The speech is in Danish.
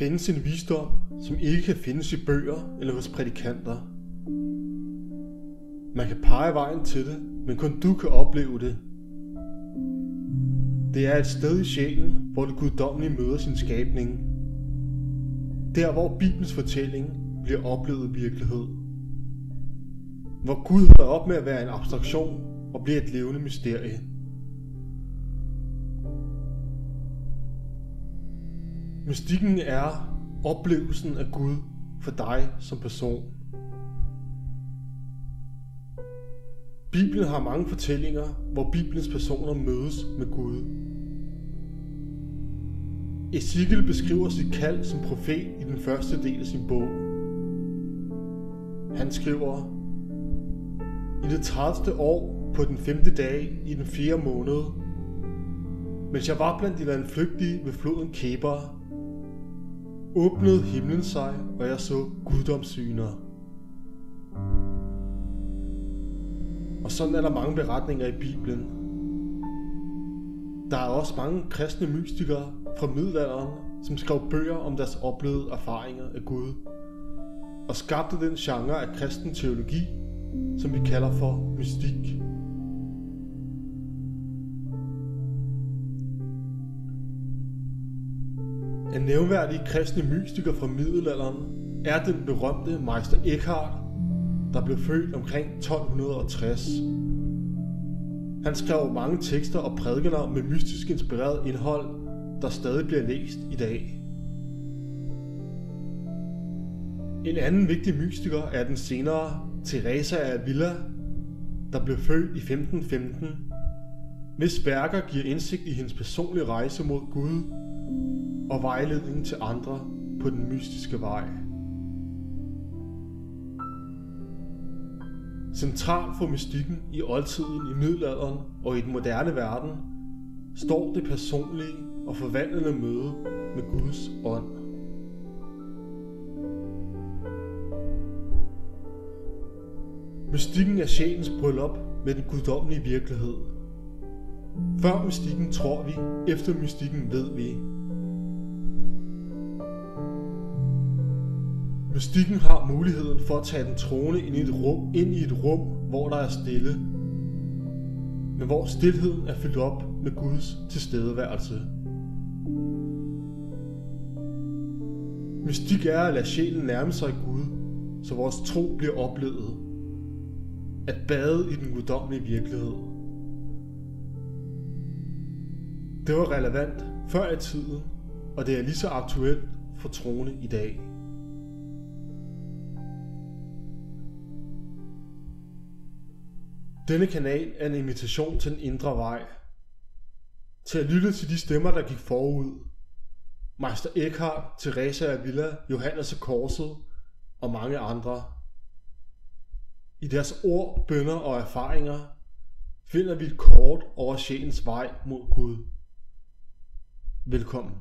findes en visdom, som ikke kan findes i bøger eller hos prædikanter. Man kan pege vejen til det, men kun du kan opleve det. Det er et sted i sjælen, hvor det guddommelige møder sin skabning. Der, hvor Bibelens fortælling bliver oplevet virkelighed. Hvor Gud holder op med at være en abstraktion og bliver et levende mysterie. Mystikken er oplevelsen af Gud for dig som person. Bibelen har mange fortællinger, hvor Bibelens personer mødes med Gud. Ezekiel beskriver sit kald som profet i den første del af sin bog. Han skriver: I det 30. år på den 5. dag i den 4. måned, mens jeg var blandt de landflygtige ved floden Kebar, åbnede himlen sig, og jeg så guddomssyner. Og sådan er der mange beretninger i Bibelen. Der er også mange kristne mystikere fra middelalderen, som skrev bøger om deres oplevede erfaringer af Gud, og skabte den genre af kristen teologi, som vi kalder for mystik. En nævnværdig kristne mystiker fra middelalderen er den berømte Meister Eckhart, der blev født omkring 1260. Han skrev mange tekster og prædikener med mystisk inspireret indhold, der stadig bliver læst i dag. En anden vigtig mystiker er den senere Teresa af Avila, der blev født i 1515, hvis værker giver indsigt i hendes personlige rejse mod Gud og vejledning til andre på den mystiske vej. Centralt for mystikken i oldtiden, i middelalderen og i den moderne verden står det personlige og forvandlende møde med Guds ånd. Mystikken er sjælens bryllup med den guddommelige virkelighed. Før mystikken tror vi, efter mystikken ved vi. Mystikken har muligheden for at tage den troende ind i et rum, hvor der er stille, men hvor stilheden er fyldt op med Guds tilstedeværelse. Mystik er at lade sjælen nærme sig Gud, så vores tro bliver oplevet. At bade i den guddommelige virkelighed. Det var relevant før i tiden, og det er lige så aktuelt for troende i dag. Denne kanal er en invitation til den indre vej. Til at lytte til de stemmer, der gik forud. Meister Eckhart, Teresa af Avila, Johannes af Korset og mange andre. I deres ord, bønner og erfaringer finder vi et kort over sjælens vej mod Gud. Velkommen.